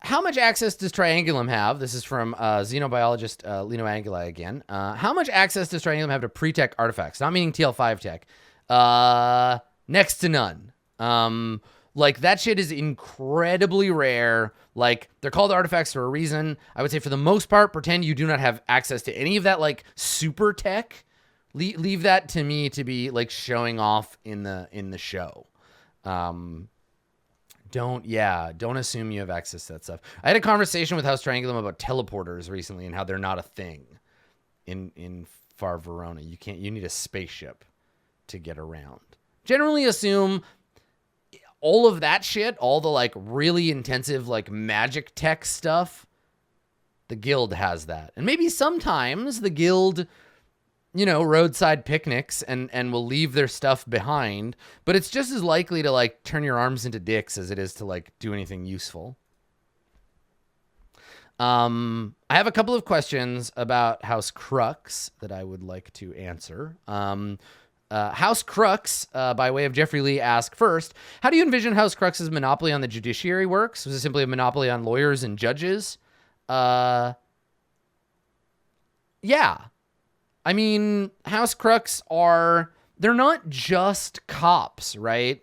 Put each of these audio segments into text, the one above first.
How much access does Triangulum have? This is from xenobiologist Lino Anguli again. How much access does Triangulum have to pre-tech artifacts? Not meaning TL5 tech. Next to none. Like, that shit is incredibly rare. Like, they're called artifacts for a reason. I would say for the most part, pretend you do not have access to any of that, like, super tech. Leave that to me to be, like, showing off in the show. Don't assume you have access to that stuff. I had a conversation with House Triangulum about teleporters recently and how they're not a thing in far Verona. You need a spaceship to get around. Generally assume all of that shit, all the like really intensive like magic tech stuff, the guild has that. And maybe sometimes the guild, roadside picnics and will leave their stuff behind, but it's just as likely to like turn your arms into dicks as it is to like do anything useful. I have a couple of questions about House Crux that I would like to answer. House Crux, by way of Jeffrey Lee, asked first, how do you envision House Crux's monopoly on the judiciary works? Was it simply a monopoly on lawyers and judges? Yeah. I mean, House Crux they're not just cops, right?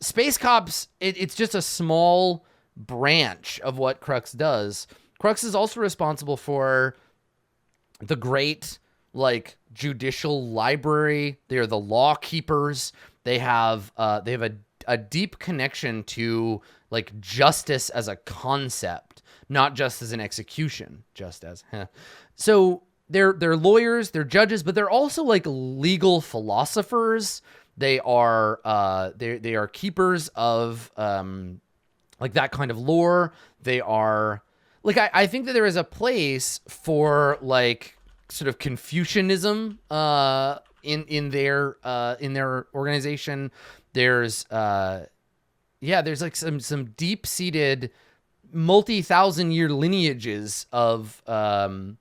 Space Cops, it's just a small branch of what Crux does. Crux is also responsible for the great, like, judicial library. They are the law keepers. They have a deep connection to, like, justice as a concept, not just as an execution, So they're lawyers, they're judges, but they're also like legal philosophers. They are they are keepers of like that kind of lore. They are like I think that there is a place for like sort of Confucianism in their organization. There's there's like some deep-seated multi-thousand-year lineages of the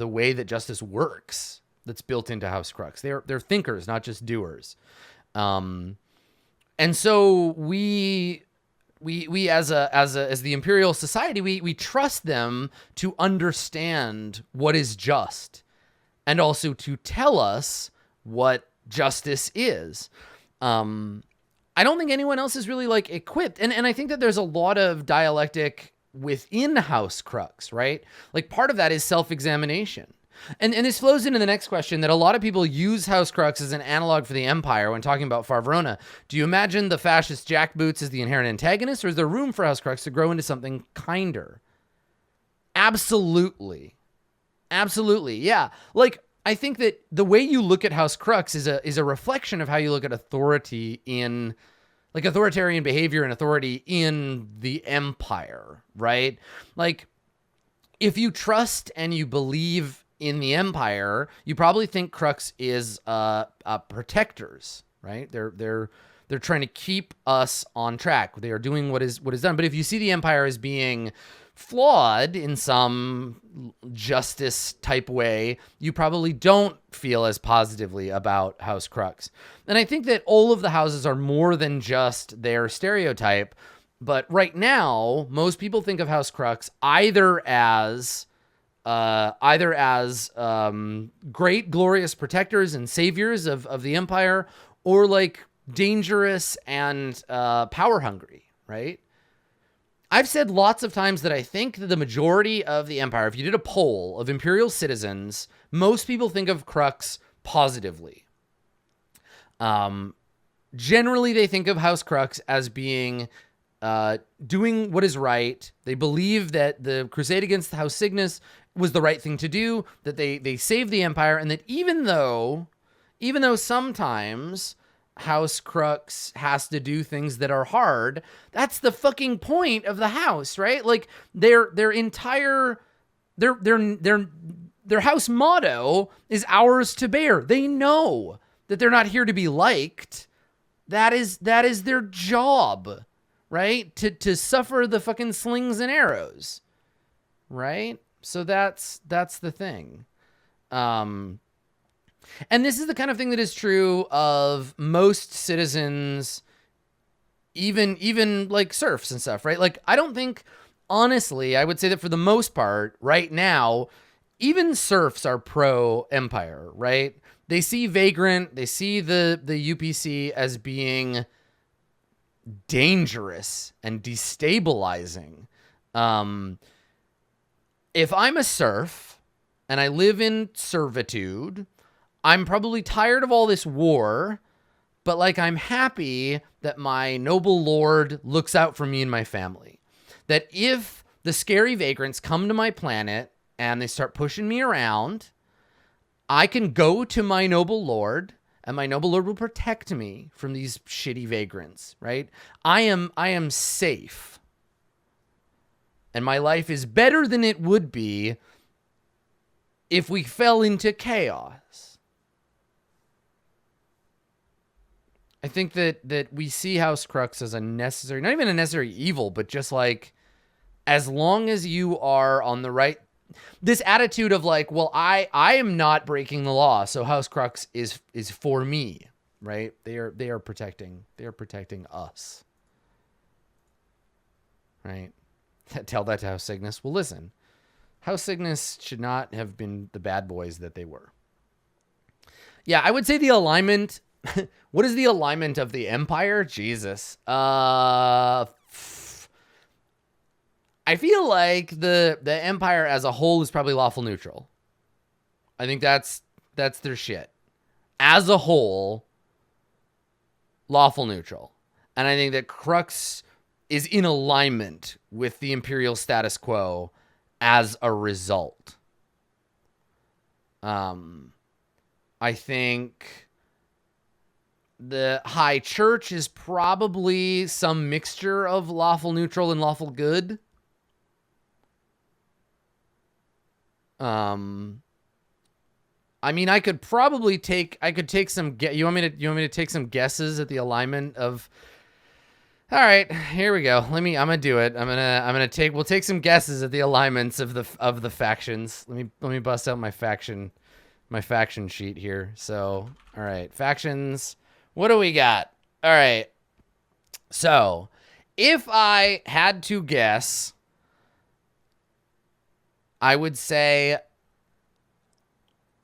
way that justice works that's built into House Crux. They're thinkers, not just doers. And so we as the Imperial Society, we trust them to understand what is just and also to tell us what justice is. I don't think anyone else is really like equipped. And I think that there's a lot of dialectic within House Crux, right? Like part of that is self-examination. And this flows into the next question that a lot of people use House Crux as an analog for the Empire when talking about Far Verona. Do you imagine the fascist jackboots as the inherent antagonist, or is there room for House Crux to grow into something kinder? Absolutely. Absolutely. Yeah. Like, I think that the way you look at House Crux is a reflection of how you look at authority in, like, authoritarian behavior and authority in the Empire, right? Like, if you trust and you believe in the Empire, you probably think Crux is protectors, right? They're trying to keep us on track. They are doing what is done. But if you see the Empire as being flawed in some justice type way, you probably don't feel as positively about House Crux. And I think that all of the houses are more than just their stereotype. But right now, most people think of House Crux either as great, glorious protectors and saviors of the Empire, or like dangerous and power hungry, right? I've said lots of times that I think that the majority of the Empire, if you did a poll of Imperial citizens, most people think of Crux positively. Generally, they think of House Crux as being doing what is right. They believe that the crusade against the House Cygnus was the right thing to do, that they saved the Empire, and that even though sometimes House Crux has to do things that are hard, that's the fucking point of the house, right? Like their house motto is ours to bear. They know that they're not here to be liked. That is their job, right? To suffer the fucking slings and arrows, right? So that's the thing. And this is the kind of thing that is true of most citizens even like serfs and stuff, right? Like, I don't think, honestly, I would say that for the most part right now, even serfs are pro empire, right? They see Vagrant, they see the UPC as being dangerous and destabilizing. If I'm a serf and I live in servitude, I'm probably tired of all this war, but like, I'm happy that my noble lord looks out for me and my family. That if the scary vagrants come to my planet and they start pushing me around, I can go to my noble lord and my noble lord will protect me from these shitty vagrants, right? I am safe. And my life is better than it would be if we fell into chaos. I think that we see House Crux as a necessary, not even a necessary evil, but just like, as long as you are on the right, this attitude of like, well, I am not breaking the law, so House Crux is for me, right? They are protecting us, right? Tell that to House Cygnus. Well, listen, House Cygnus should not have been the bad boys that they were. Yeah, I would say the alignment. What is the alignment of the Empire? Jesus. I feel like the Empire as a whole is probably lawful neutral. I think that's their shit. As a whole, lawful neutral. And I think that Crux is in alignment with the Imperial status quo as a result. I think the High Church is probably some mixture of lawful neutral and lawful good. I mean, I could take some, you want me to take some guesses at the alignment of, all right, here we go. I'm gonna do it. We'll take some guesses at the alignments of the factions. Let me bust out my faction sheet here. So, all right, factions. What do we got? All right. So, if I had to guess, I would say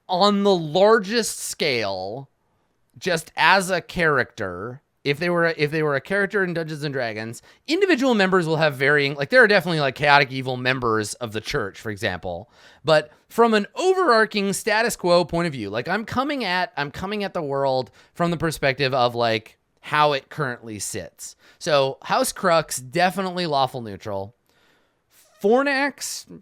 on the largest scale, just as a character, if they were a character in Dungeons and Dragons, individual members will have varying, like, there are definitely like chaotic evil members of the church, for example, but from an overarching status quo point of view, like, I'm coming at the world from the perspective of like how it currently sits. So House Crux, definitely lawful neutral. Fornax,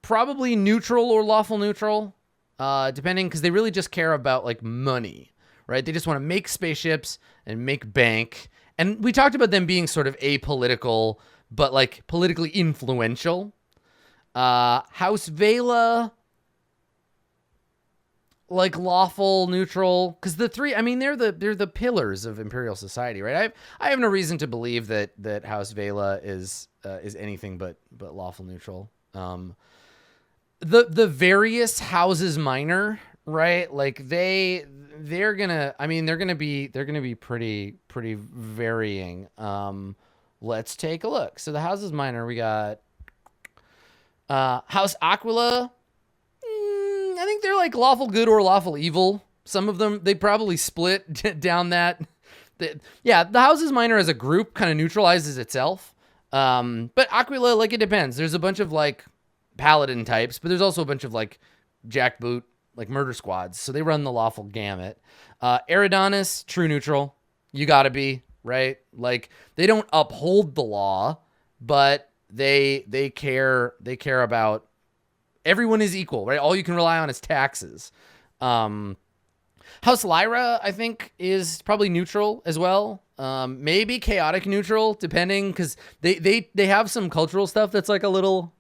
probably neutral or lawful neutral, depending, because they really just care about like money, right? They just want to make spaceships and make bank. And we talked about them being sort of apolitical, but like politically influential. House Vela, like lawful neutral, because the three, I mean, they're the pillars of Imperial society, right? I have no reason to believe that House Vela is anything but lawful neutral. The various houses minor, right? Like they're gonna be pretty varying. Let's take a look. So the houses minor, we got House Aquila. I think they're like lawful good or lawful evil. Some of them, they probably split down that. The houses minor as a group kind of neutralizes itself. But Aquila, like, it depends. There's a bunch of like paladin types, but there's also a bunch of like jackboot, like murder squads. So they run the lawful gamut. Eridanis, true neutral. You gotta be, right? Like, they don't uphold the law, but they care about everyone is equal, right? All you can rely on is taxes. House Lyra, I think, is probably neutral as well. Maybe chaotic neutral, depending, because they have some cultural stuff that's like a little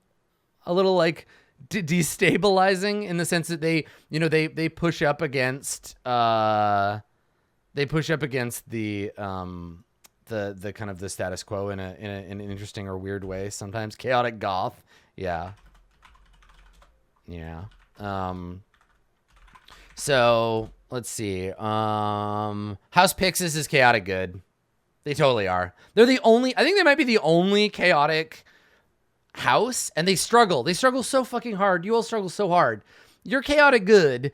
like destabilizing, in the sense that they push up against the kind of the status quo in an interesting or weird way sometimes. Chaotic goth, yeah. So let's see. House Pixis is chaotic good. They totally are. They're the only, I think they might be the only chaotic house, and they struggle. They struggle so fucking hard. You all struggle so hard. You're chaotic good,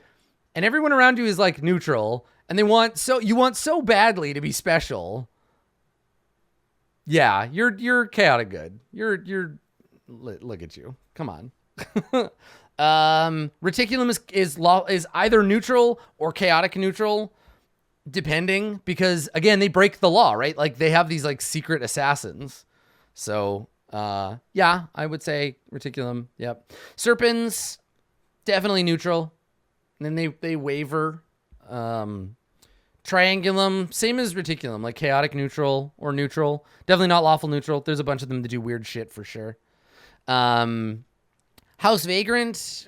and everyone around you is like neutral, and you want so badly to be special. Yeah, you're chaotic good. You're look at you. Come on. Reticulum is either neutral or chaotic neutral, depending, because again, they break the law, right? Like they have these like secret assassins. So yeah, I would say reticulum. Yep. Serpens, definitely neutral. And then they waver. Triangulum, same as reticulum, like chaotic neutral or neutral. Definitely not lawful neutral. There's a bunch of them that do weird shit for sure. House Vagrant,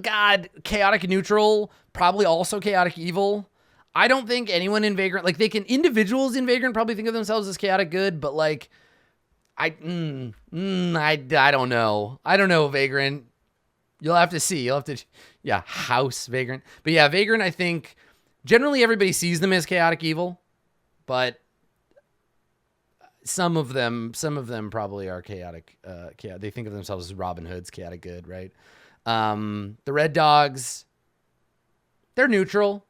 God, chaotic neutral, probably also chaotic evil. I don't think anyone in Vagrant, like individuals in Vagrant probably think of themselves as chaotic good, but like, I don't know. I don't know, Vagrant. You'll have to see. Yeah, House Vagrant. But yeah, Vagrant, I think, generally everybody sees them as chaotic evil, but some of them probably are chaotic. They think of themselves as Robin Hood's chaotic good, right? The Red Dogs, they're neutral.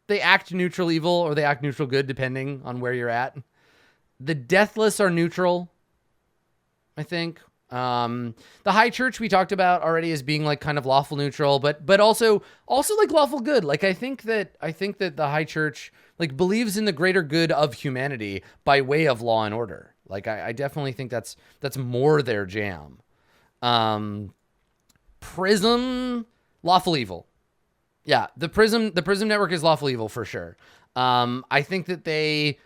They act neutral evil or they act neutral good, depending on where you're at. The Deathless are neutral, I think. The High Church we talked about already as being like kind of lawful neutral, but also like lawful good. Like I think that the High Church like believes in the greater good of humanity by way of law and order. Like I definitely think that's more their jam. Prism, lawful evil. Yeah, the Prism network is lawful evil for sure. I think that they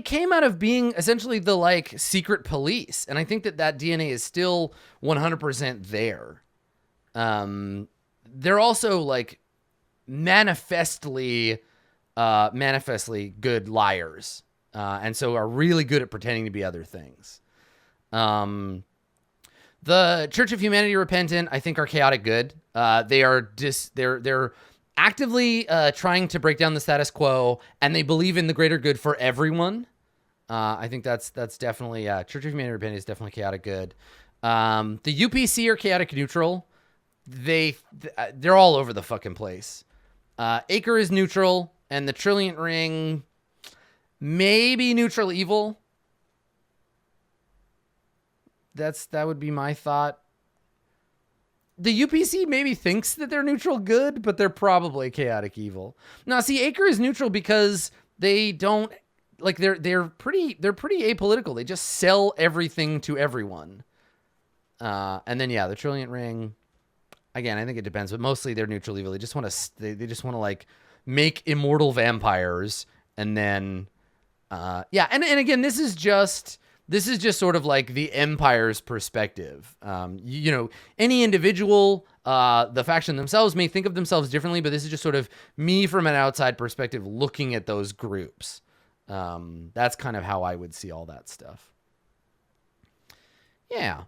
came out of being essentially the like secret police, and I think that DNA is still 100% there. They're also like manifestly good liars, and so are really good at pretending to be other things. The Church of Humanity Repentant, I think, are chaotic good. They're actively trying to break down the status quo, and they believe in the greater good for everyone. I think that's definitely Church of Humanity Repentant is definitely chaotic good. The UPC are chaotic neutral. They're all over the fucking place. Acre is neutral, and the Trilliant Ring maybe neutral evil. That would be my thought. The UPC maybe thinks that they're neutral good, but they're probably chaotic evil. Now, see, Acre is neutral because they don't like they're pretty apolitical. They just sell everything to everyone. And then yeah, the Trilliant Ring. Again, I think it depends, but mostly they're neutral evil. They just want to like make immortal vampires, and then yeah, and again, this is just sort of like the Empire's perspective. Any individual, the faction themselves may think of themselves differently, but this is just sort of me from an outside perspective looking at those groups. That's kind of how I would see all that stuff. Yeah.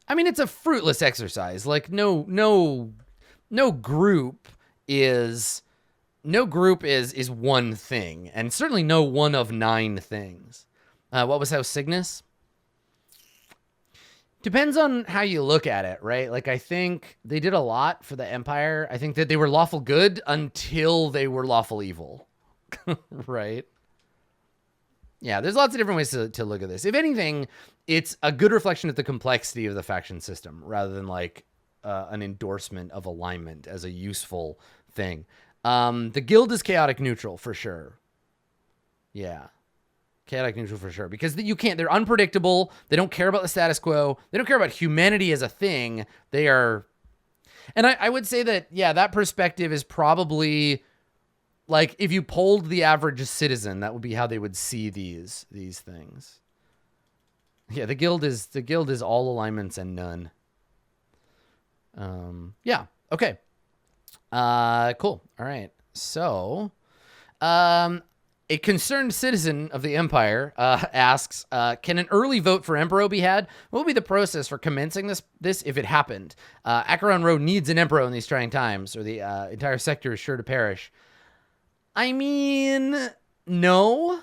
I mean, it's a fruitless exercise. Like no group is one thing, and certainly no one of 9 things. What was House Cygnus? Depends on how you look at it, right? Like, I think they did a lot for the Empire. I think that they were lawful good until they were lawful evil, right? Yeah, there's lots of different ways to look at this. If anything, it's a good reflection of the complexity of the faction system rather than like an endorsement of alignment as a useful thing. The guild is chaotic neutral for sure. Yeah. Chaotic neutral for sure, because they're unpredictable. They don't care about the status quo. They don't care about humanity as a thing. They are, and I would say that, yeah, that perspective is probably like, if you polled the average citizen, that would be how they would see these things. Yeah. The guild is all alignments and none. Yeah. Okay. Cool. All right. So, a concerned citizen of the Empire asks, can an early vote for Emperor be had? What will be the process for commencing this if it happened? Acheron Road needs an Emperor in these trying times, or the entire sector is sure to perish. I mean, no.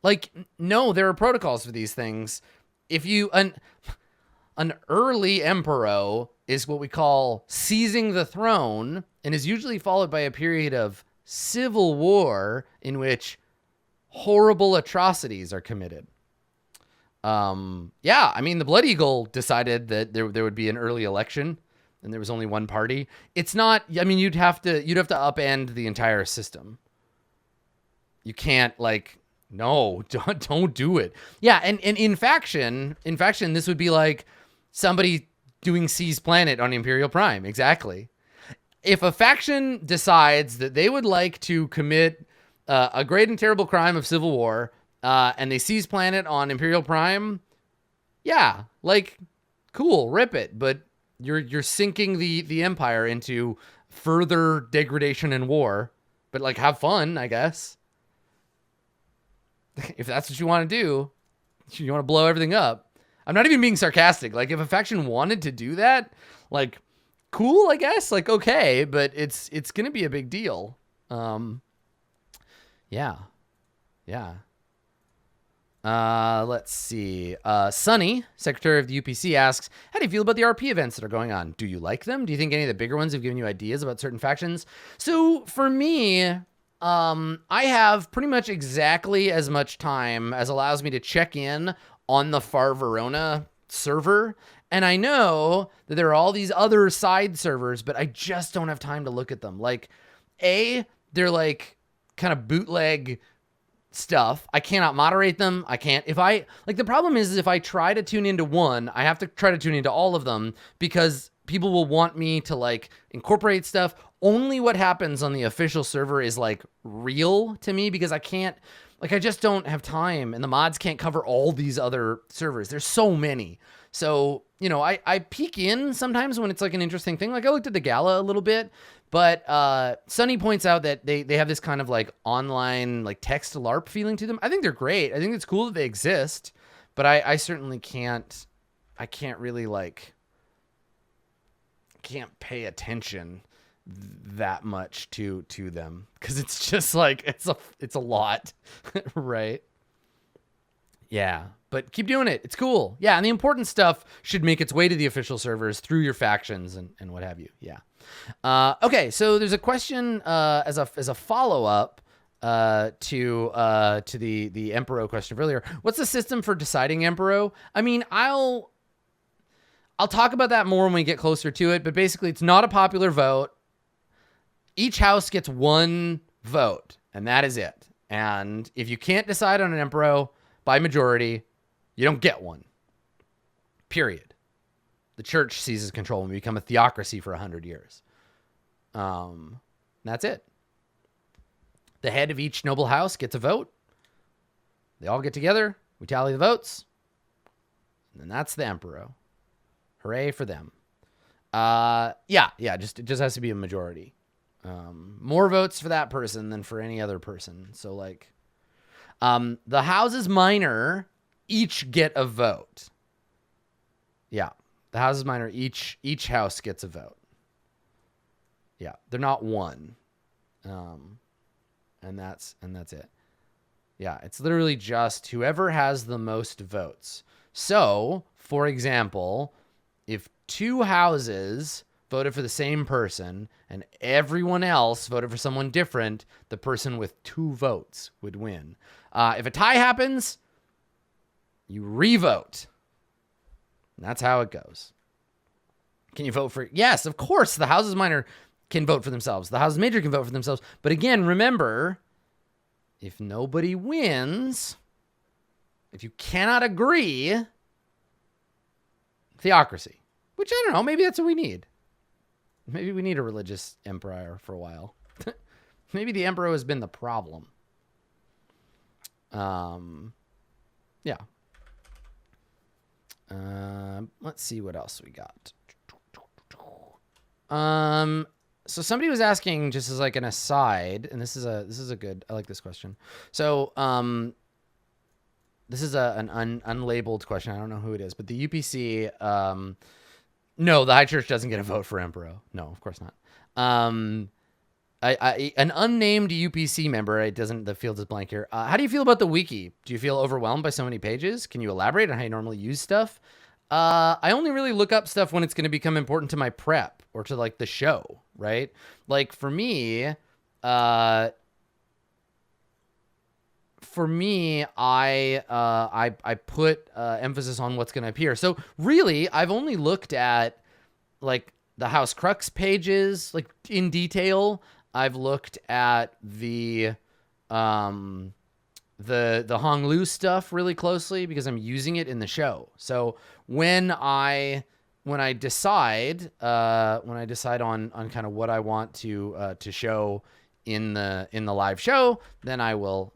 Like, no, there are protocols for these things. If you an early emperor is what we call seizing the throne, and is usually followed by a period of civil war in which horrible atrocities are committed. Yeah, I mean, the Blood Eagle decided that there would be an early election, and there was only one party. It's not. I mean, you'd have to upend the entire system. You can't, like, no, don't do it. Yeah, and in faction, this would be like somebody doing Seize Planet on Imperial Prime. Exactly. If a faction decides that they would like to commit a great and terrible crime of civil war, and they seize planet on Imperial Prime, yeah, like, cool, rip it. But you're sinking the Empire into further degradation and war. But, like, have fun, I guess. If that's what you want to do, you want to blow everything up. I'm not even being sarcastic. Like, if a faction wanted to do that, like, cool, I guess. Like, okay, but it's gonna be a big deal. Yeah. Let's see. Sunny, Secretary of the UPC, asks, how do you feel about the RP events that are going on? Do you like them? Do you think any of the bigger ones have given you ideas about certain factions? So for me, I have pretty much exactly as much time as allows me to check in on the Far Verona server. And I know that there are all these other side servers, but I just don't have time to look at them. Like, they're like kind of bootleg stuff. I cannot moderate them. I can't. The problem is if I try to tune into one, I have to try to tune into all of them because people will want me to, like, incorporate stuff. Only what happens on the official server is, like, real to me because I can't, like, I just don't have time, and the mods can't cover all these other servers. There's so many. So, you know, I peek in sometimes when it's, like, an interesting thing. Like, I looked at the gala a little bit, but Sunny points out that they have this kind of, like, online, like, text LARP feeling to them. I think they're great. I think it's cool that they exist, but I certainly can't really, like, can't pay attention that much to them because it's just like it's a lot. Right? Yeah, but keep doing it. It's cool. Yeah, and the important stuff should make its way to the official servers through your factions and what have you. Yeah. Okay, so there's a question as a follow-up to the Emperor question earlier. What's the system for deciding Emperor? I mean, I'll talk about that more when we get closer to it, but basically it's not a popular vote. Each house gets one vote, and that is it. And if you can't decide on an emperor by majority, you don't get one. Period. The church seizes control and we become a theocracy for 100 years. That's it. The head of each noble house gets a vote. They all get together. We tally the votes. And then that's the emperor. Hooray for them. It just has to be a majority. More votes for that person than for any other person. So, like, the houses minor each get a vote. Yeah. The houses minor, each house gets a vote. Yeah. They're not one. And that's it. Yeah. It's literally just whoever has the most votes. So, for example, if two houses voted for the same person and everyone else voted for someone different, the person with 2 votes would win. If a tie happens, you re-vote. And that's how it goes. Can you vote for? Yes, of course. The houses minor can vote for themselves. The houses major can vote for themselves. But again, remember, if nobody wins, if you cannot agree, theocracy. Which, I don't know, maybe that's what we need. Maybe we need a religious emperor for a while. Maybe the emperor has been the problem. Yeah. Let's see what else we got. So somebody was asking, just as like an aside, and this is a good, I like this question. So, this is an unlabeled question. I don't know who it is, but the UPC, no, the High Church doesn't get a vote for Emperor. No, of course not. An unnamed UPC member. It doesn't. The field is blank here. How do you feel about the wiki? Do you feel overwhelmed by so many pages? Can you elaborate on how you normally use stuff? I only really look up stuff when it's going to become important to my prep or to like the show, right? Like for me, I put emphasis on what's going to appear. So really, I've only looked at like the House Crux pages, like in detail. I've looked at the Hong Lu stuff really closely because I'm using it in the show. So when I decide on kind of what I want to show in the live show, then I'll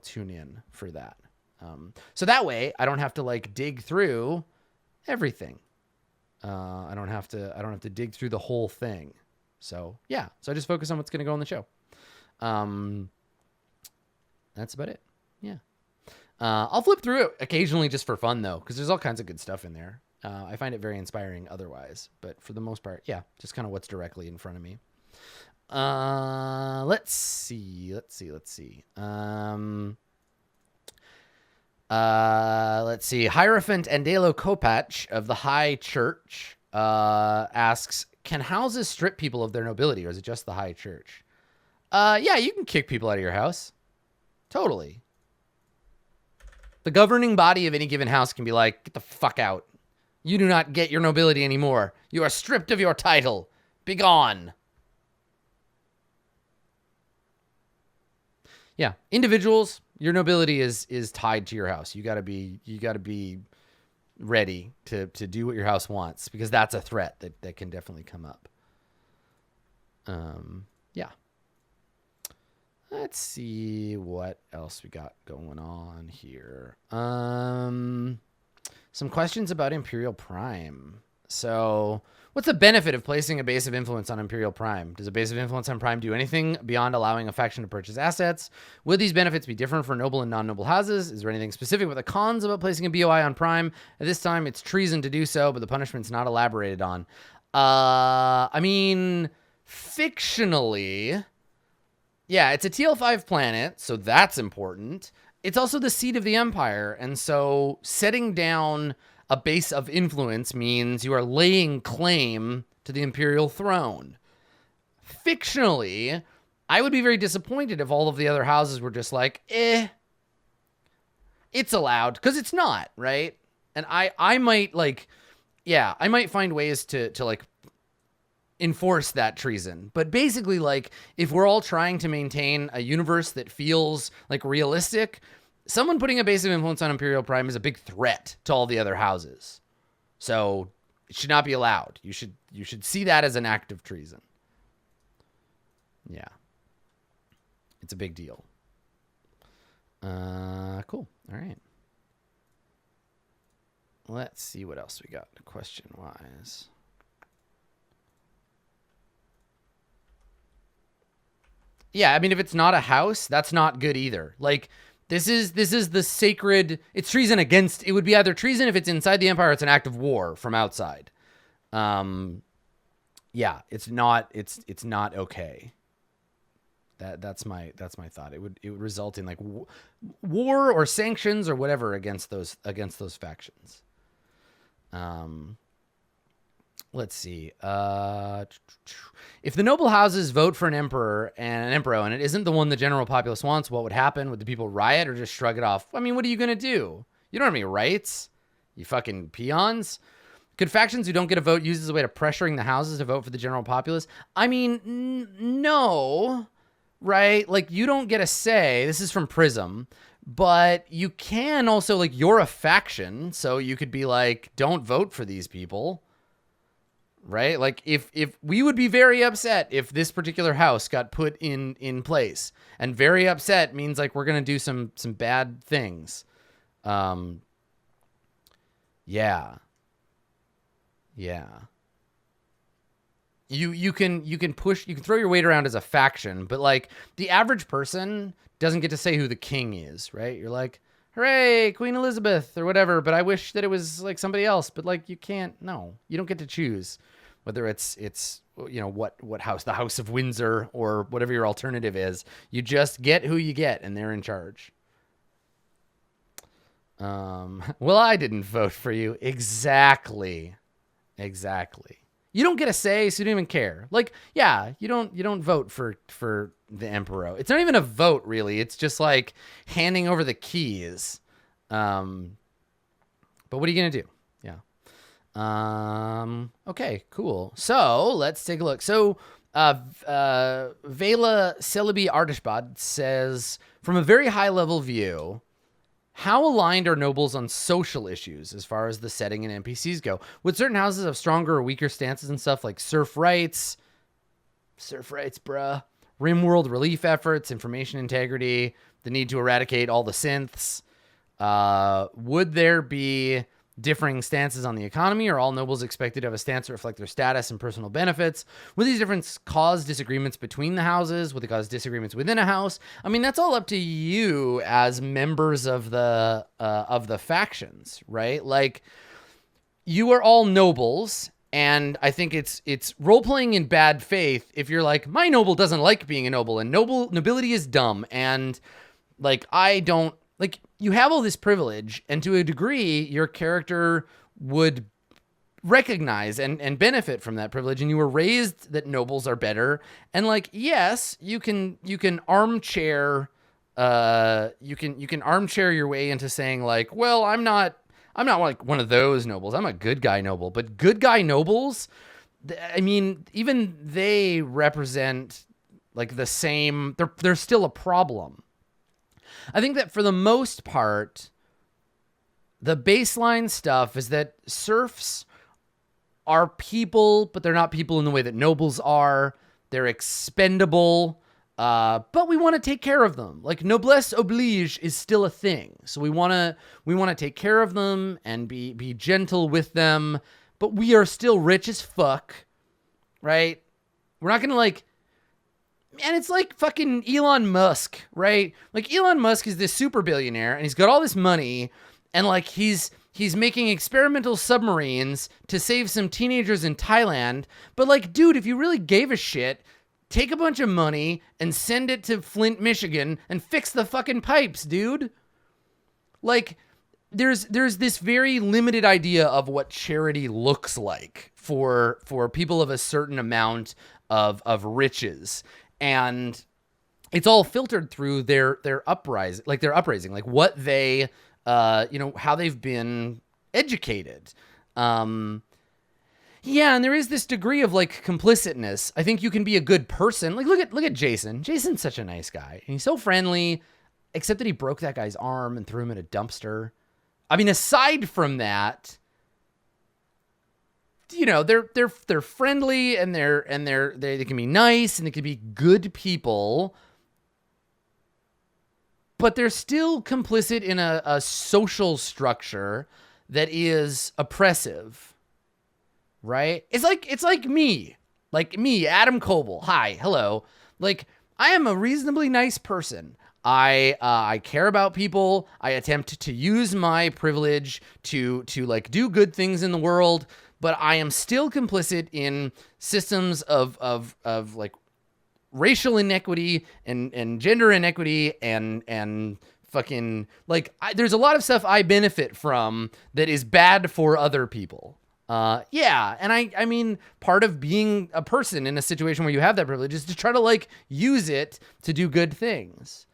tune in for that. So that way I don't have to like dig through everything. I don't have to dig through the whole thing. So yeah, so I just focus on what's going to go on the show. That's about it. Yeah. I'll flip through it occasionally just for fun though, because there's all kinds of good stuff in there. I find it very inspiring otherwise, but for the most part, yeah, just kind of what's directly in front of me. Let's see. Let's see. Hierophant Andelo Kopach of the High Church asks, can houses strip people of their nobility, or is it just the High Church? Yeah, you can kick people out of your house. Totally. The governing body of any given house can be like, get the fuck out. You do not get your nobility anymore. You are stripped of your title. Begone. Yeah, individuals, your nobility is tied to your house. You gotta be ready to do what your house wants, because that's a threat that can definitely come up. Yeah. Let's see what else we got going on here. Some questions about Imperial Prime. So, what's the benefit of placing a base of influence on Imperial Prime? Does a base of influence on Prime do anything beyond allowing a faction to purchase assets? Would these benefits be different for noble and non-noble houses? Is there anything specific with the cons about placing a BOI on Prime? At this time, it's treason to do so, but the punishment's not elaborated on. I mean, fictionally, yeah, it's a TL5 planet, so that's important. It's also the seat of the Empire, and so setting down a base of influence means you are laying claim to the Imperial throne. Fictionally, I would be very disappointed if all of the other houses were just like, it's allowed, because it's not, right? And I might like, yeah, I might find ways to like enforce that treason. But basically, like, if we're all trying to maintain a universe that feels like realistic, someone putting a base of influence on Imperial Prime is a big threat to all the other houses. So it should not be allowed. You should see that as an act of treason. Yeah. It's a big deal. Cool. All right. Let's see what else we got question-wise. Yeah, I mean, if it's not a house, that's not good either. Like, this is the sacred, it's treason against, it would be either treason if it's inside the Empire, or it's an act of war from outside. Yeah, it's not okay. That's my thought. It would result in like war or sanctions or whatever against those factions. Let's see. If the noble houses vote for an emperor and it isn't the one the general populace wants, what would happen? Would the people riot or just shrug it off? I mean, what are you going to do? You don't have any rights, you fucking peons. Could factions who don't get a vote use this as a way to pressuring the houses to vote for the general populace? I mean, no, right? Like, you don't get a say. This is from Prism. But you can also, like, you're a faction, so you could be like, don't vote for these people. Right? Like, if we would be very upset if this particular house got put in place, and very upset means like we're going to do some bad things. Yeah. You can throw your weight around as a faction, but like the average person doesn't get to say who the king is, right? You're like, hooray, Queen Elizabeth or whatever, but I wish that it was like somebody else, but like you don't get to choose. whether it's what house, the House of Windsor or whatever your alternative is. You just get who you get, and they're in charge. Well, I didn't vote for you. Exactly. You don't get a say, so you don't even care. Like, yeah, you don't vote for the emperor. It's not even a vote, really. It's just like handing over the keys. But what are you gonna do? Yeah. Okay, cool. So let's take a look. So Vela Celebi Artishbad says, from a very high level view, how aligned are nobles on social issues as far as the setting and NPCs go? Would certain houses have stronger or weaker stances and stuff like serf rights, bruh, Rimworld relief efforts, information integrity, the need to eradicate all the synths? Would there be differing stances on the economy? Are all nobles expected to have a stance to reflect their status and personal benefits? Would these differences cause disagreements between the houses? Would they cause disagreements within a house? I mean, that's all up to you as members of the factions, right? Like, you are all nobles, and I think it's role-playing in bad faith if you're like, my noble doesn't like being a noble, and nobility is dumb, and like, I don't, like, you have all this privilege, and to a degree, your character would recognize and benefit from that privilege, and you were raised that nobles are better. And like, yes, you can armchair you can armchair your way into saying like, well, I'm not like one of those nobles. I'm a good guy noble. But good guy nobles, I mean, even they represent like the same, they're still a problem. I think that for the most part, the baseline stuff is that serfs are people, but they're not people in the way that nobles are. They're expendable, but we want to take care of them. Like, noblesse oblige is still a thing. So we want to take care of them and be gentle with them, but we are still rich as fuck, right? We're not going to like... And it's like fucking Elon Musk, right? Like, Elon Musk is this super billionaire, and he's got all this money, and like he's making experimental submarines to save some teenagers in Thailand. But like, dude, if you really gave a shit, take a bunch of money and send it to Flint, Michigan, and fix the fucking pipes, dude. Like, there's this very limited idea of what charity looks like for people of a certain amount of riches. And it's all filtered through their uprising, like what they, how they've been educated. Yeah, and there is this degree of like complicitness. I think you can be a good person. Like, look at Jason. Jason's such a nice guy. And he's so friendly, except that he broke that guy's arm and threw him in a dumpster. I mean, aside from that, you know, they're friendly and they can be nice and they can be good people, but they're still complicit in a social structure that is oppressive, right? It's like me, Adam Coble. Hi, hello. Like, I am a reasonably nice person. I care about people. I attempt to use my privilege to like do good things in the world. But I am still complicit in systems of like racial inequity and gender inequity and fucking like there's a lot of stuff I benefit from that is bad for other people. Yeah, and I mean, part of being a person in a situation where you have that privilege is to try to like use it to do good things.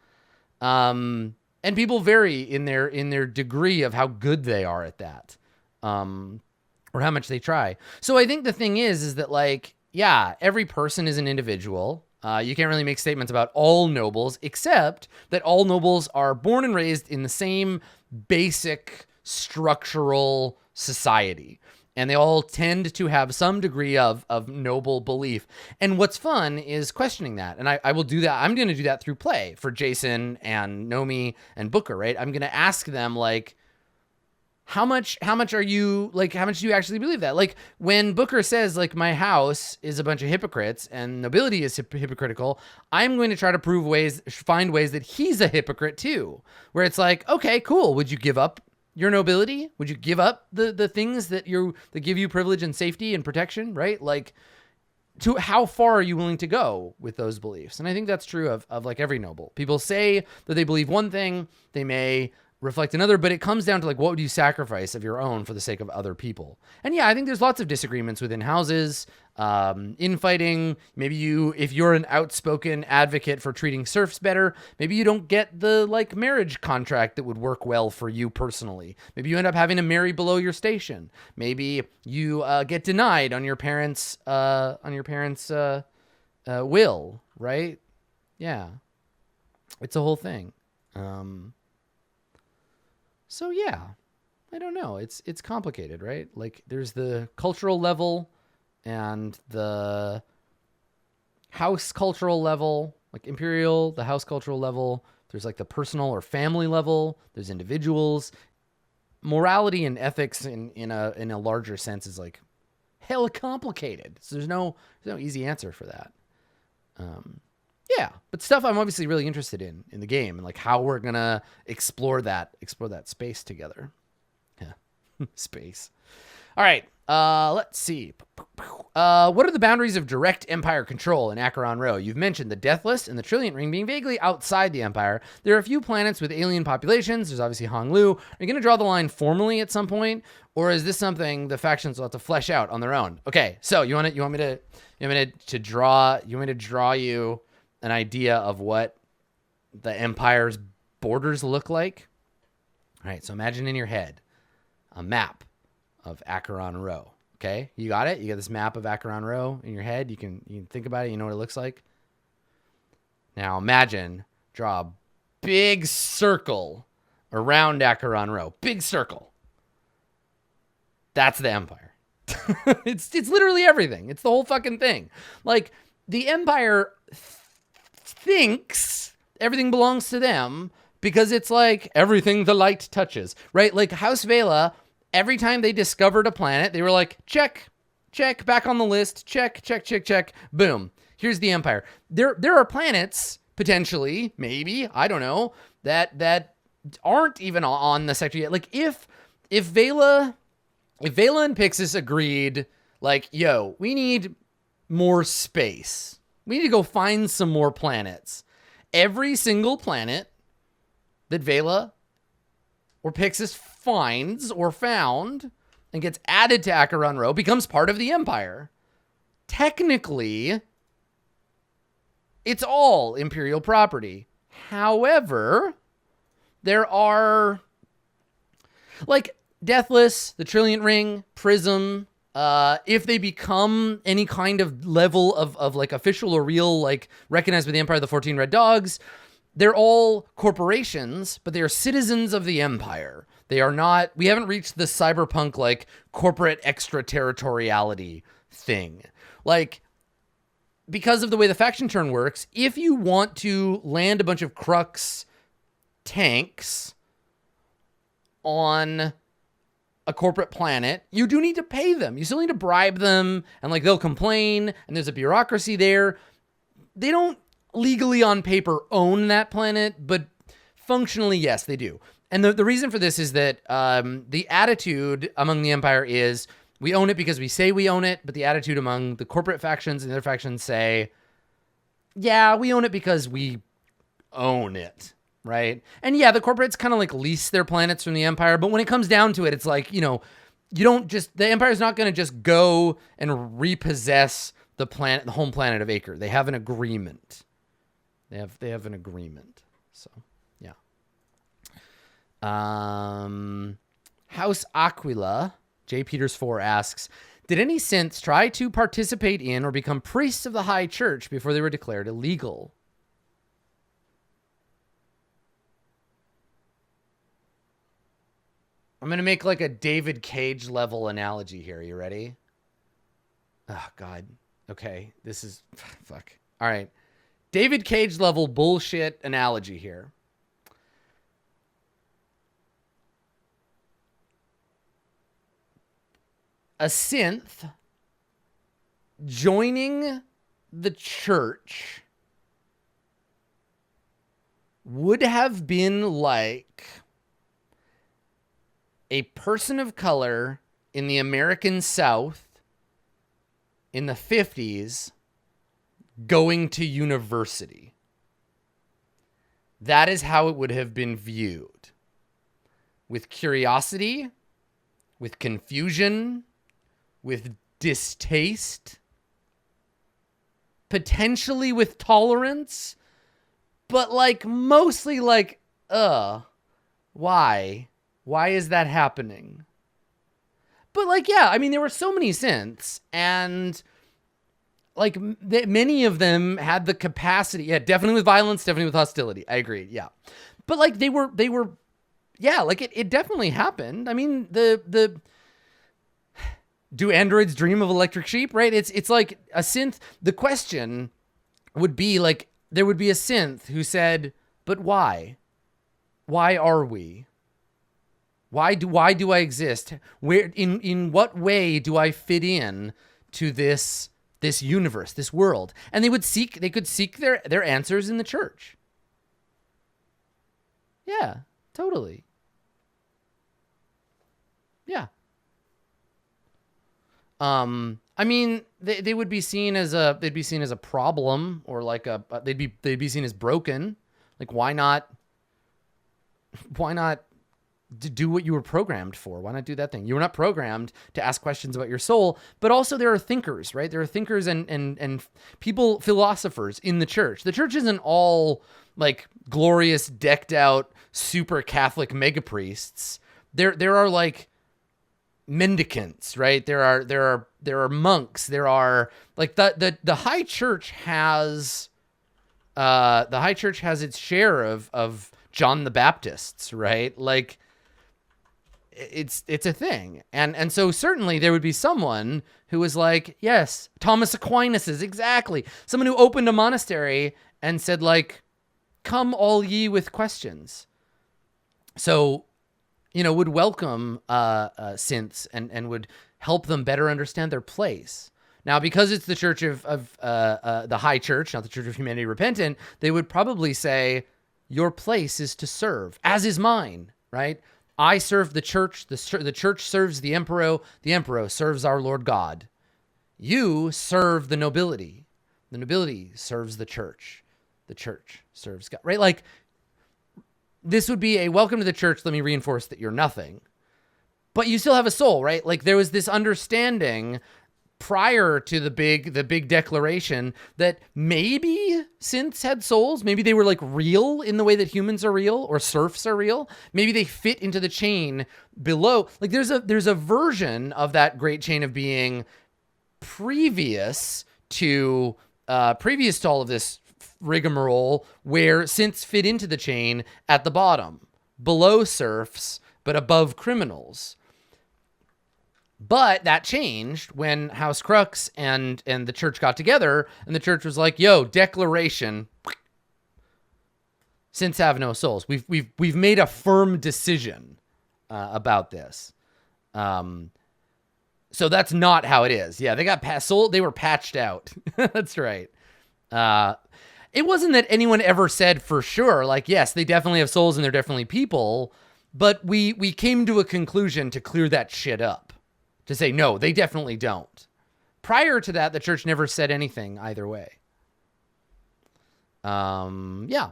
And people vary in their degree of how good they are at that. Or how much they try. So I think the thing is that like, yeah, every person is an individual. You can't really make statements about all nobles, except that all nobles are born and raised in the same basic structural society. And they all tend to have some degree of noble belief. And what's fun is questioning that. And I will do that. I'm going to do that through play for Jason and Nomi and Booker, right? I'm going to ask them like, how much are you like, how much do you actually believe that? Like, when Booker says like, my house is a bunch of hypocrites and nobility is hypocritical, I'm going to try to find ways that he's a hypocrite too, where it's like, okay, cool. Would you give up your nobility? Would you give up the things that give you privilege and safety and protection, right? Like, to how far are you willing to go with those beliefs? And I think that's true of like every noble. People say that they believe one thing, they may reflect another, but it comes down to like, what would you sacrifice of your own for the sake of other people? And yeah, I think there's lots of disagreements within houses, infighting. Maybe if you're an outspoken advocate for treating serfs better, maybe you don't get the like marriage contract that would work well for you personally. Maybe you end up having to marry below your station. Maybe you get denied on your parents' will, right? Yeah, it's a whole thing. So yeah, I don't know. It's complicated, right? Like there's the cultural level and the house cultural level, like imperial, the house cultural level. There's like the personal or family level. There's individuals. Morality and ethics in a larger sense is like hella complicated. So there's no easy answer for that. Yeah, but stuff I'm obviously really interested in the game and like how we're gonna explore that space together. Yeah, space. All right, let's see. What are the boundaries of direct Empire control in Acheron Row? You've mentioned the Deathless and the Trilliant Ring being vaguely outside the Empire. There are a few planets with alien populations. There's obviously Honglu. Are you going to draw the line formally at some point, or is this something the factions will have to flesh out on their own? Okay, so you want me to draw you an idea of what the Empire's borders look like? All right, so imagine in your head a map of Acheron Row. Okay, you got it? You got this map of Acheron Row in your head. You can think about it. You know what it looks like? Now imagine, draw a big circle around Acheron Row. Big circle. That's the Empire. It's literally everything. It's the whole fucking thing. Like, the Empire thinks everything belongs to them because it's like everything the light touches, right? Like House Vela, every time they discovered a planet, they were like, check, back on the list, check, boom. Here's the Empire. There are planets, potentially, maybe, I don't know, that aren't even on the sector yet. Like if Vela and Pixis agreed, like, yo, we need more space. We need to go find some more planets. Every single planet that Vela or Pixis finds or found and gets added to Acheron Row becomes part of the Empire. Technically, it's all Imperial property. However, there are like Deathless, the Trilliant Ring, Prism. If they become any kind of level of like official or real, like recognized by the Empire, the 14 Red Dogs, they're all corporations, but they are citizens of the Empire. They are not, we haven't reached the cyberpunk like corporate extraterritoriality thing. Like, because of the way the faction turn works, if you want to land a bunch of Crux tanks on a corporate planet, you do need to pay them. You still need to bribe them, and like they'll complain, and there's a bureaucracy there. They don't legally on paper own that planet, but functionally, yes, they do. And the reason for this is that the attitude among the Empire is we own it because we say we own it, but the attitude among the corporate factions and the other factions say, yeah, we own it because we own it. Right. And yeah, the corporates kind of like lease their planets from the Empire. But when it comes down to it, it's like, you know, the Empire's not going to just go and repossess the home planet of Acre. They have an agreement. They have an agreement. So, yeah. House Aquila, J. Peters 4 asks, did any synths try to participate in or become priests of the High Church before they were declared illegal? I'm going to make like a David Cage level analogy here. You ready? Oh, God. Okay. This is... Fuck. All right. David Cage level bullshit analogy here. A synth joining the church would have been like a person of color in the American South in the 50s going to university. That is how it would have been viewed. With curiosity, with confusion, with distaste, potentially with tolerance, but like mostly like, why? Why is that happening? But like, yeah, I mean, there were so many synths, and like many of them had the capacity. Yeah, definitely with violence, definitely with hostility. I agree. Yeah. But like they were, yeah, like it definitely happened. I mean, do androids dream of electric sheep, right? It's like a synth. The question would be like, there would be a synth who said, but why? Why are we? Why do I exist? Where in what way do I fit in to this universe, this world? And they could seek their answers in the church. Yeah, totally. Yeah. I mean, they would be seen as a problem, or like they'd be seen as broken. Like, why not do what you were programmed for? Why not do that thing? You were not programmed to ask questions about your soul, but also there are thinkers, right? There are thinkers and people, philosophers in the church. The church isn't all like glorious, decked out, super Catholic mega priests. There are like mendicants, right? There are monks. There are like the high church has its share of John the Baptists, right? Like it's a thing. And so certainly there would be someone who was like, yes, Thomas Aquinas is exactly someone who opened a monastery and said like, come all ye with questions. So, would welcome synths and would help them better understand their place. Now, because it's the church of the high church, not the Church of Humanity Repentant, they would probably say, your place is to serve, as is mine, right? I serve the church serves the emperor serves our Lord God. You serve the nobility serves the church serves God, right? Like, this would be a welcome to the church, let me reinforce that you're nothing. But you still have a soul, right? Like, there was this understanding prior to the big declaration that maybe synths had souls. Maybe they were like real in the way that humans are real, or serfs are real. Maybe they fit into the chain below. Like, there's a version of that great chain of being previous to all of this rigmarole, where synths fit into the chain at the bottom, below serfs, but above criminals. But that changed when House Crux and the church got together, and the church was like, yo, declaration, synths have no souls. We've made a firm decision about this. So that's not how it is. Yeah, they got they were patched out. That's right. It wasn't that anyone ever said for sure, like, yes, they definitely have souls and they're definitely people, but we came to a conclusion to clear that shit up, to say, no, they definitely don't. Prior to that, the church never said anything either way. Yeah.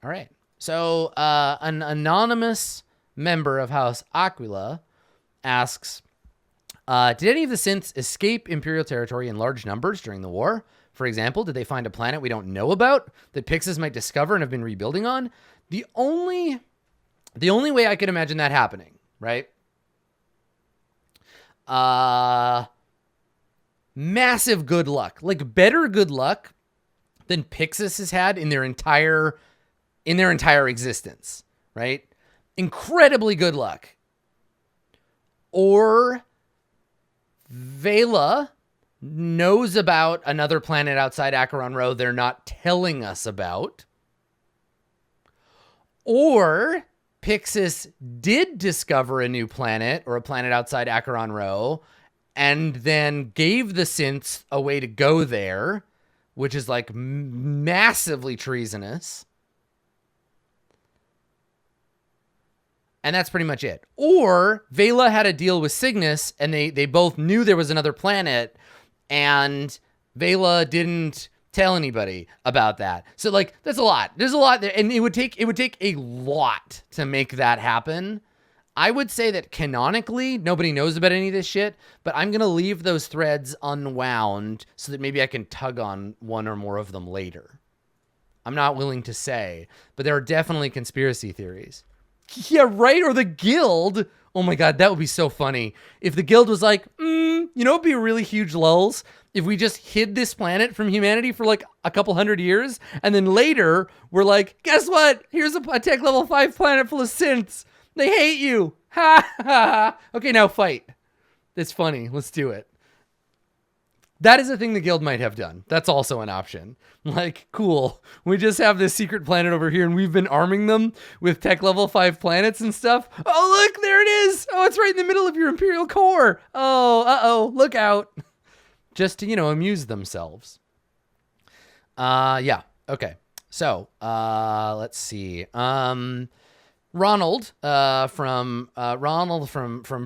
All right. So an anonymous member of House Aquila asks, did any of the synths escape Imperial territory in large numbers during the war? For example, did they find a planet we don't know about that Pixis might discover and have been rebuilding on? The only way I could imagine that happening, right? Massive good luck, like better good luck than Pixis has had in their entire existence, right? Incredibly good luck. Or Vela knows about another planet outside Acheron Rho they're not telling us about. Or Pixis did discover a new planet, or a planet outside Acheron Rho, and then gave the synths a way to go there, which is like massively treasonous. And that's pretty much it. Or Vela had a deal with Cygnus, and they both knew there was another planet, and Vela didn't tell anybody about that. So like, that's a lot. There's a lot there, and it would take a lot to make that happen. I would say that canonically, nobody knows about any of this shit, but I'm going to leave those threads unwound so that maybe I can tug on one or more of them later. I'm not willing to say, but there are definitely conspiracy theories. Yeah, right? Or the Guild. Oh my God, that would be so funny. If the Guild was like, you know, it'd be a really huge lulls if we just hid this planet from humanity for like a couple hundred years, and then later we're like, guess what? Here's a tech level 5 planet full of synths. They hate you. Ha ha. Okay, now fight. That's funny. Let's do it. That is a thing the Guild might have done. That's also an option. Like, cool. We just have this secret planet over here, and we've been arming them with tech level 5 planets and stuff. Oh, look, there it is. Oh, it's right in the middle of your Imperial core. Oh, uh-oh, look out. Just to, you know, amuse themselves. Yeah, okay. So, let's see. Ronald from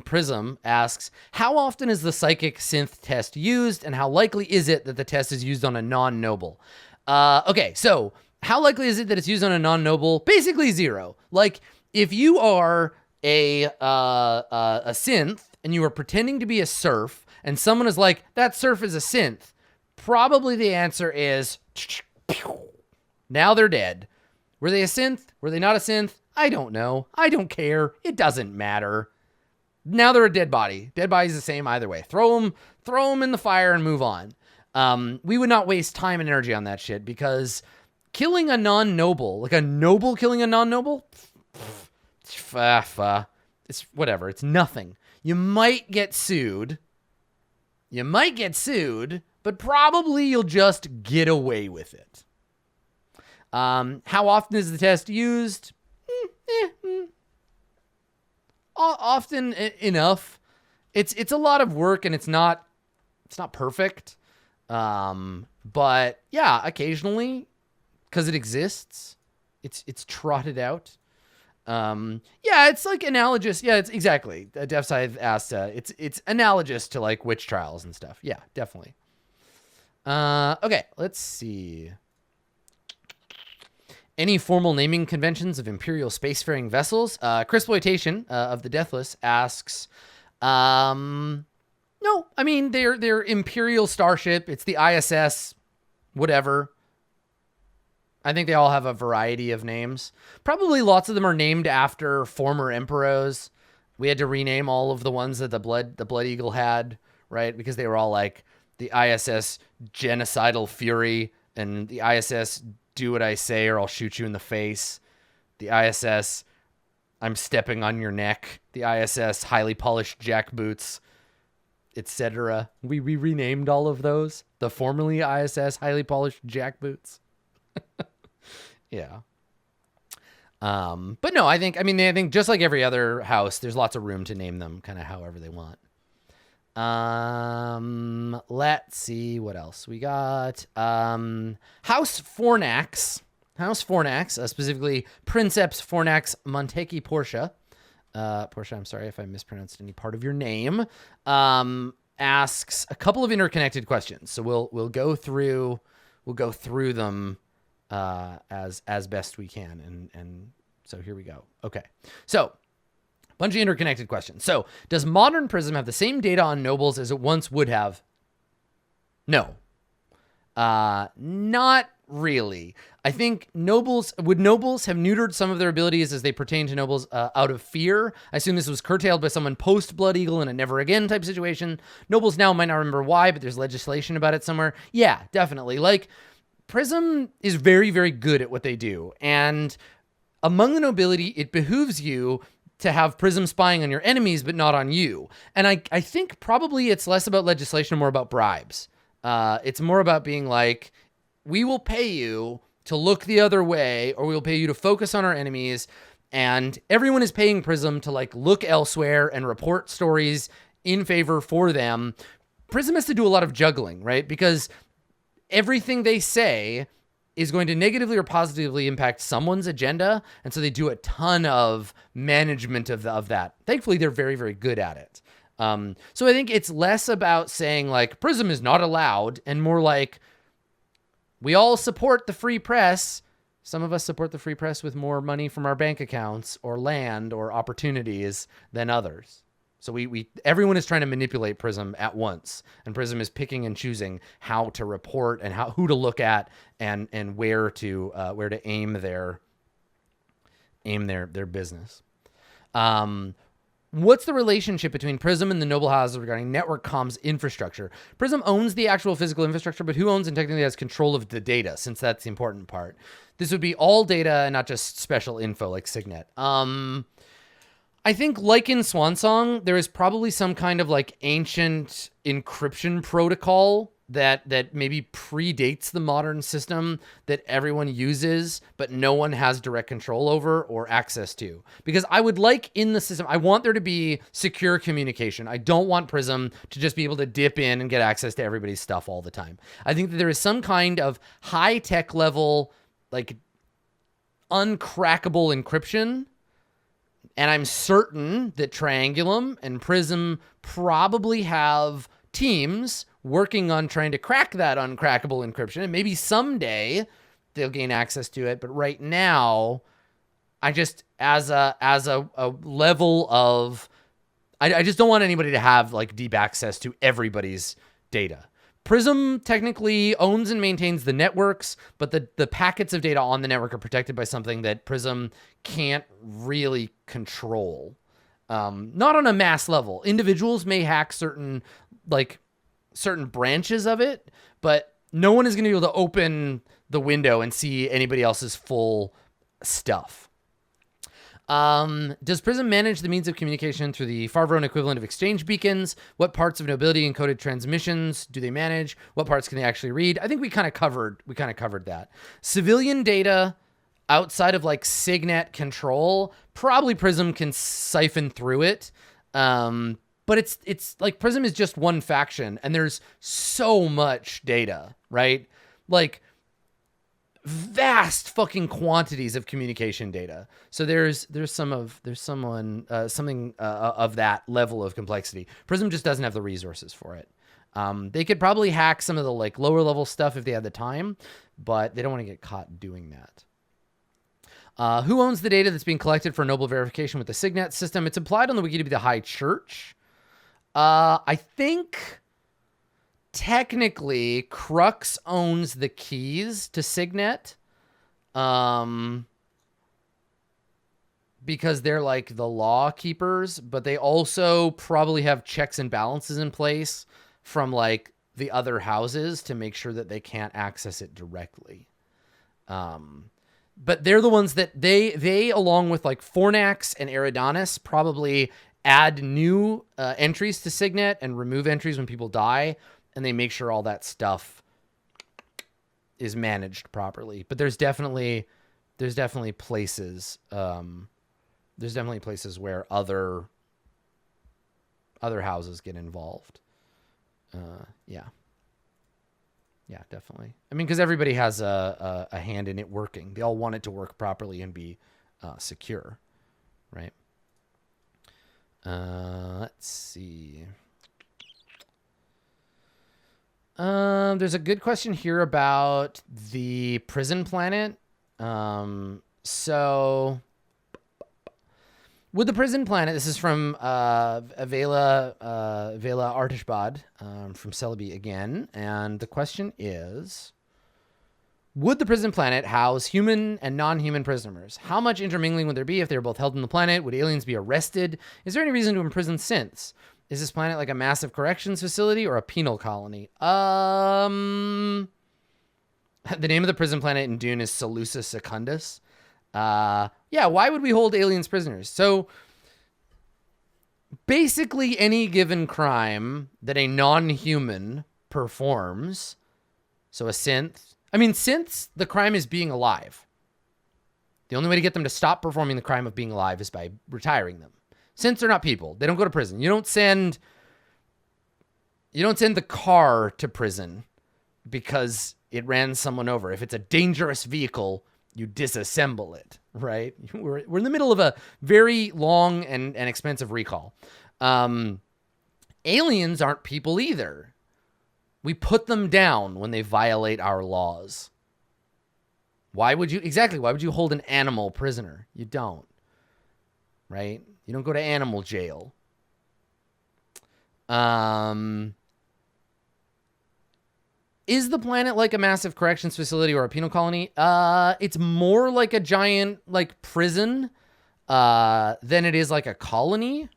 Prism asks, how often is the psychic synth test used, and how likely is it that the test is used on a non-noble? Okay, so how likely is it that it's used on a non-noble? Basically 0. Like, if you are a synth and you are pretending to be a serf, and someone is like, that serf is a synth, probably the answer is, now they're dead. Were they a synth? Were they not a synth? I don't know. I don't care. It doesn't matter. Now they're a dead body. Dead body's the same either way. Throw them in the fire and move on. We would not waste time and energy on that shit, because killing a non-noble, like a noble killing a non-noble, it's whatever. It's nothing. You might get sued. But probably you'll just get away with it. How often is the test used? Often enough. It's a lot of work, and it's not perfect. But yeah, occasionally, because it exists, it's trotted out. Yeah, it's like analogous. Yeah, it's exactly. DevScythe asked, it's analogous to like witch trials and stuff. Yeah, definitely. Okay, let's see. Any formal naming conventions of Imperial spacefaring vessels? Chrisploitation of the Deathless asks, no, I mean, they're Imperial starship. It's the ISS, whatever. I think they all have a variety of names. Probably lots of them are named after former emperors. We had to rename all of the ones that the Blood Eagle had, right? Because they were all like the ISS Genocidal Fury and the ISS Do What I Say or I'll Shoot You in the Face. The ISS I'm Stepping on Your Neck. The ISS Highly Polished Jackboots, etc. We renamed all of those. The formerly ISS Highly Polished Jackboots. Yeah. But no, I think just like every other house, there's lots of room to name them kind of however they want. Let's see what else we got. House Fornax, specifically Princeps Fornax Monteki Portia. Portia, I'm sorry if I mispronounced any part of your name. Asks a couple of interconnected questions. So we'll go through them as best we can, and so here we go. Okay, so bunch of interconnected questions. So does modern Prism have the same data on nobles as it once would have? No, not really. I think nobles have neutered some of their abilities as they pertain to nobles out of fear. I assume this was curtailed by someone post Blood Eagle in a never again type situation. Nobles now might not remember why, but there's legislation about it somewhere. Yeah, definitely. Like, Prism is very, very good at what they do. And among the nobility, it behooves you to have Prism spying on your enemies, but not on you. And I think probably it's less about legislation and more about bribes. It's more about being like, we will pay you to look the other way, or we will pay you to focus on our enemies. And everyone is paying Prism to like look elsewhere and report stories in favor for them. Prism has to do a lot of juggling, right? Because everything they say is going to negatively or positively impact someone's agenda. And so they do a ton of management of that. Thankfully, they're very, very good at it. So I think it's less about saying like Prism is not allowed and more like we all support the free press. Some of us support the free press with more money from our bank accounts or land or opportunities than others. So everyone is trying to manipulate Prism at once, and Prism is picking and choosing how to report and who to look at and where to aim their business. What's the relationship between Prism and the noble houses regarding network comms infrastructure? Prism owns the actual physical infrastructure, but who owns and technically has control of the data, since that's the important part? This would be all data and not just special info like Signet. I think like in Swansong, there is probably some kind of like ancient encryption protocol that maybe predates the modern system that everyone uses, but no one has direct control over or access to. Because I would like in the system, I want there to be secure communication. I don't want Prism to just be able to dip in and get access to everybody's stuff all the time. I think that there is some kind of high tech level, like uncrackable encryption. And I'm certain that Triangulum and Prism probably have teams working on trying to crack that uncrackable encryption. And maybe someday they'll gain access to it. But right now, I just, as a level of, I just don't want anybody to have like deep access to everybody's data. Prism technically owns and maintains the networks, but the packets of data on the network are protected by something that Prism can't really control. Not on a mass level. Individuals may hack certain branches of it, but no one is going to be able to open the window and see anybody else's full stuff. Does Prism manage the means of communication through the Verona equivalent of exchange beacons? What parts of nobility encoded transmissions do they manage? What parts can they actually read? I think we kind of covered that. Civilian data outside of like Signet control, probably Prism can siphon through it. But it's like Prism is just one faction and there's so much data, right? Like vast fucking quantities of communication data. So there's something of that level of complexity. Prism just doesn't have the resources for it. They could probably hack some of the like lower level stuff if they had the time, but they don't want to get caught doing that. Who owns the data that's being collected for noble verification with the Signet system? It's implied on the wiki to be the High Church. I think technically Crux owns the keys to Signet, because they're like the law keepers, but they also probably have checks and balances in place from like the other houses to make sure that they can't access it directly. But they're the ones that they along with like Fornax and Eridanus probably add new entries to Signet and remove entries when people die. And they make sure all that stuff is managed properly. But there's definitely places where other houses get involved. Yeah, definitely. I mean, because everybody has a hand in it working. They all want it to work properly and be secure, right? Let's see. There's a good question here about the prison planet. So with the prison planet, this is from Vela Artishbad from Celebi again. And the question is, would the prison planet house human and non-human prisoners? How much intermingling would there be if they were both held on the planet? Would aliens be arrested? Is there any reason to imprison synths? Is this planet like a massive corrections facility or a penal colony? The name of the prison planet in Dune is Seleucia Secundus. Yeah, why would we hold aliens prisoners? So basically any given crime that a non-human performs, so a synth, synths, the crime is being alive. The only way to get them to stop performing the crime of being alive is by retiring them. Synths are not people. They don't go to prison. You don't send the car to prison. because it ran someone over. If it's a dangerous vehicle, you disassemble it, right? We're in the middle of a very long and expensive recall. Aliens aren't people either. We put them down when they violate our laws. Why would you hold an animal prisoner? You don't, right? You don't go to animal jail. Is the planet like a massive corrections facility or a penal colony? It's more like a giant like prison than it is like a colony.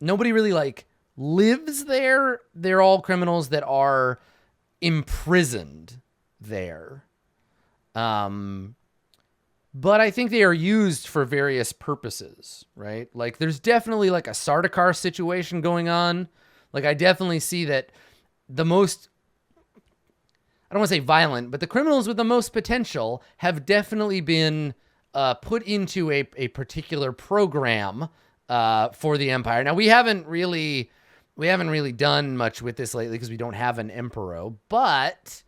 Nobody really like lives there. They're all criminals that are imprisoned there. But I think they are used for various purposes, right? Like there's definitely like a Sardaukar situation going on. Like I definitely see that the most, I don't want to say violent, but the criminals with the most potential have definitely been put into a particular program for the Empire. Now we haven't really done much with this lately because we don't have an emperor, but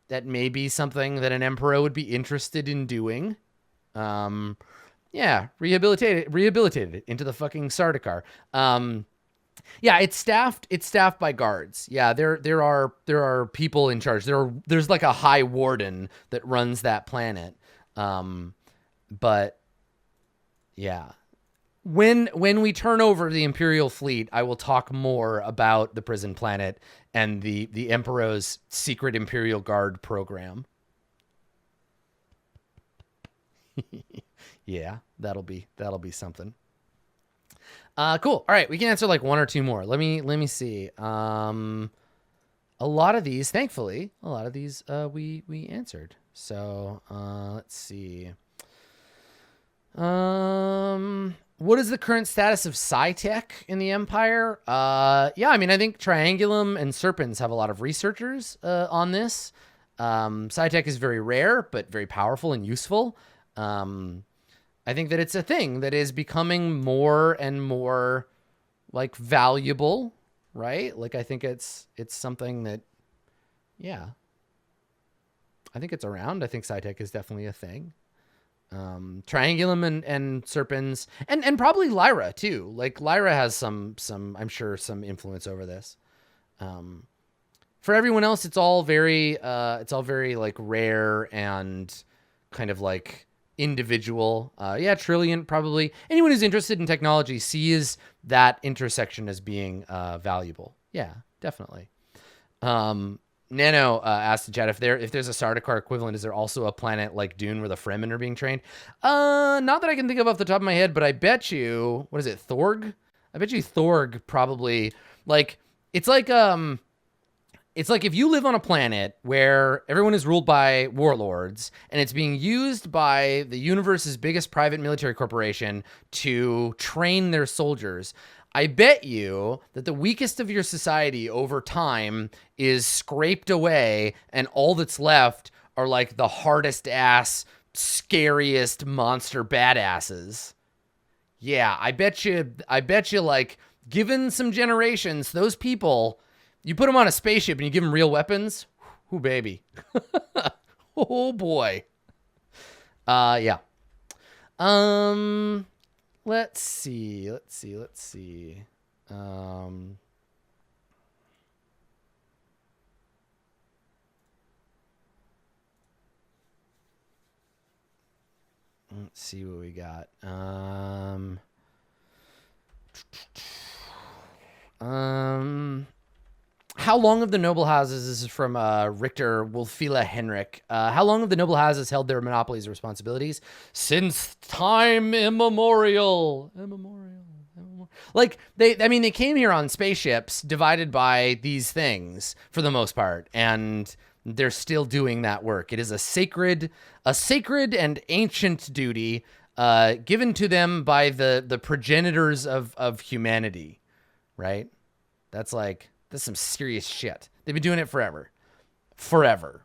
that may be something that an emperor would be interested in doing. Yeah, rehabilitate it into the fucking Sardaukar. Yeah, it's staffed by guards. Yeah, there are people in charge. There's like a high warden that runs that planet. But yeah. When we turn over the Imperial fleet, I will talk more about the prison planet and the Emperor's secret Imperial Guard program. Yeah, that'll be something. Cool. All right, we can answer like one or two more. Let me see. A lot of these, thankfully, we answered. So let's see. What is the current status of sci-tech in the Empire? Yeah, I mean, I think Triangulum and Serpens have a lot of researchers on this. Sci-tech is very rare, but very powerful and useful. I think that it's a thing that is becoming more and more like valuable, right? Like I think it's something that, yeah, I think it's around. I think sci-tech is definitely a thing. Triangulum and Serpens and probably Lyra too. Like Lyra has some I'm sure some influence over this. For everyone else, it's all very like rare and kind of like individual. Yeah, Trillion probably. Anyone who's interested in technology sees that intersection as being valuable. Yeah, definitely. Nano asked the chat if there's a Sardaukar equivalent, is there also a planet like Dune where the Fremen are being trained? Not that I can think of off the top of my head, but I bet you, what is it, Thorg? I bet you Thorg probably, like, it's like if you live on a planet where everyone is ruled by warlords and it's being used by the universe's biggest private military corporation to train their soldiers. I bet you that the weakest of your society over time is scraped away and all that's left are like the hardest ass, scariest monster badasses. Yeah, I bet you like given some generations, those people, you put them on a spaceship and you give them real weapons. Ooh, baby. Oh boy. Yeah. Let's see. Let's see. Let's see what we got. How long have the noble houses, this is from Richter Wolfila Henrik, how long have the noble houses held their monopolies and responsibilities? Since time immemorial. Like, they came here on spaceships divided by these things for the most part, and they're still doing that work. It is a sacred and ancient duty given to them by the progenitors of humanity, right? That's some serious shit. They've been doing it forever,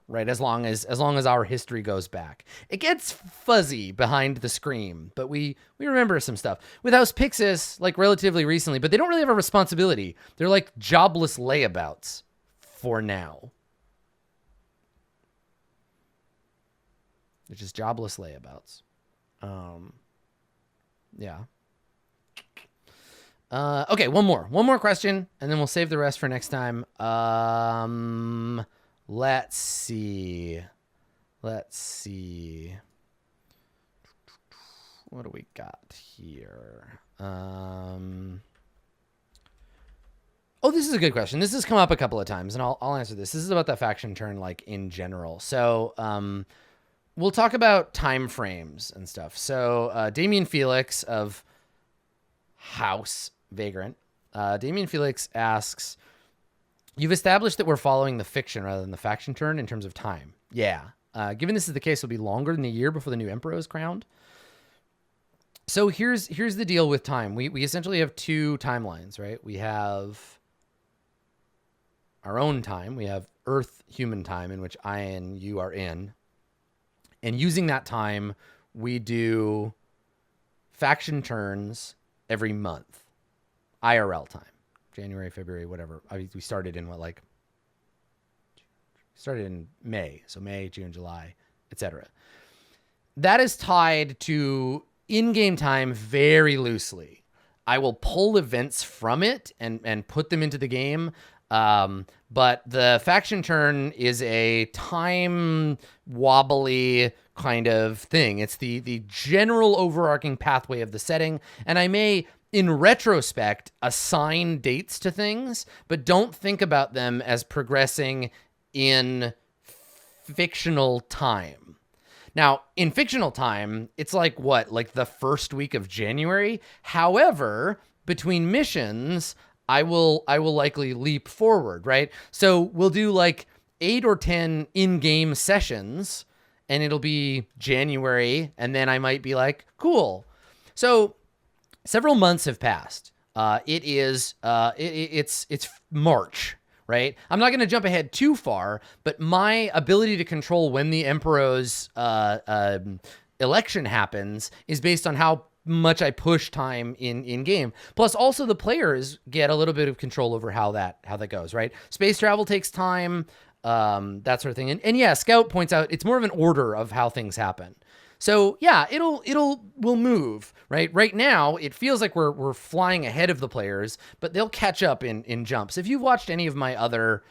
right? As long as our history goes back. It gets fuzzy behind the screen, but we remember some stuff. With House Pixis, like relatively recently, but they don't really have a responsibility. They're like jobless layabouts for now. It's just jobless layabouts. Yeah. Okay, one more question, and then we'll save the rest for next time. Let's see. What do we got here? Oh, this is a good question. This has come up a couple of times, and I'll answer this. This is about the faction turn, like, in general. So, we'll talk about time frames and stuff. So, Damien Felix of House Vagrant. Damien Felix asks, you've established that we're following the fiction rather than the faction turn in terms of time. Yeah. Given this is the case, it'll be longer than a year before the new emperor is crowned. So here's the deal with time. We essentially have two timelines, right? We have our own time. We have Earth human time, in which I and you are in. And using that time, we do faction turns every month. IRL time. January, February, whatever. We started in started in May. So May, June, July, etc. That is tied to in-game time very loosely. I will pull events from it and put them into the game. But the faction turn is a time wobbly kind of thing. It's the general overarching pathway of the setting. And I may, in retrospect, assign dates to things, but don't think about them as progressing in fictional time. Now, in fictional time, it's like what? Like the first week of January? However, between missions, I will likely leap forward, right? So we'll do like 8 or 10 in-game sessions, and it'll be January, and then I might be like, cool. So several months have passed. It's March, right? I'm not going to jump ahead too far, but my ability to control when the Emperor's election happens is based on how much I push time in game. Plus, also the players get a little bit of control over how that goes, right? Space travel takes time, that sort of thing. And yeah, Scout points out it's more of an order of how things happen. So yeah, we'll move, right? Right now, it feels like we're flying ahead of the players, but they'll catch up in jumps. If you've watched any of my other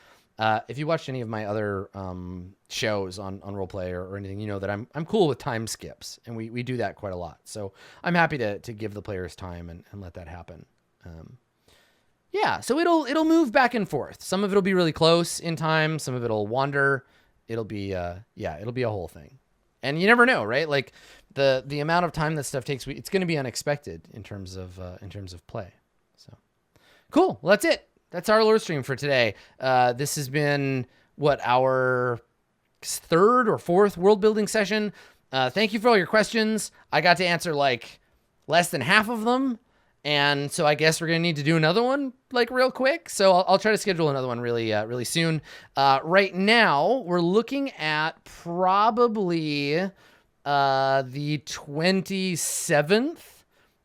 shows on Roleplay or anything, you know that I'm cool with time skips, and we do that quite a lot. So I'm happy to give the players time and let that happen. Yeah, so it'll move back and forth. Some of it'll be really close in time. Some of it'll wander. It'll be a whole thing. And you never know, right? Like the amount of time that stuff takes, it's going to be unexpected in terms of play. So cool. Well, that's it. That's our lore stream for today. This has been our third or fourth world building session. Thank you for all your questions. I got to answer like less than half of them. And so I guess we're going to need to do another one like real quick. So I'll try to schedule another one really soon. Right now we're looking at probably the 27th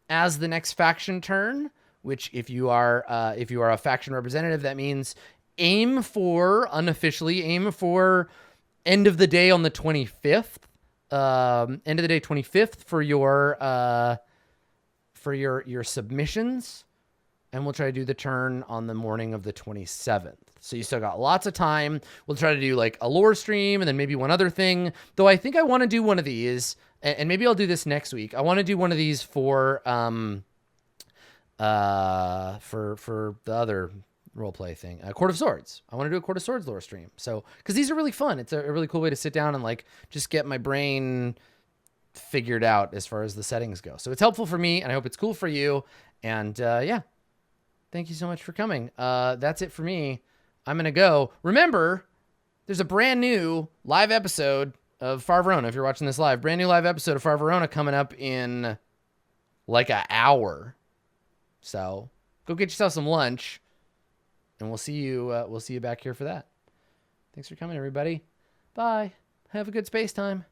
as the next faction turn, which if you are a faction representative, that means unofficially aim for end of the day on the 25th, end of the day 25th for your submissions, and we'll try to do the turn on the morning of the 27th. So you still got lots of time. We'll try to do like a lore stream and then maybe one other thing, though I think I want to do one of these, and maybe I'll do this next week. I want to do one of these for the other roleplay thing, Court of Swords. I want to do a Court of Swords lore stream. So, because these are really fun. It's a really cool way to sit down and like just get my brain figured out as far as the settings go. So it's helpful for me, and I hope it's cool for you. And yeah, thank you so much for coming. That's it for me. I'm gonna go. Remember, there's a brand new live episode of Far Verona. If you're watching this live, brand new live episode of Far Verona coming up in like an hour. So go get yourself some lunch, and we'll see you back here for that. Thanks for coming, everybody. Bye. Have a good space time.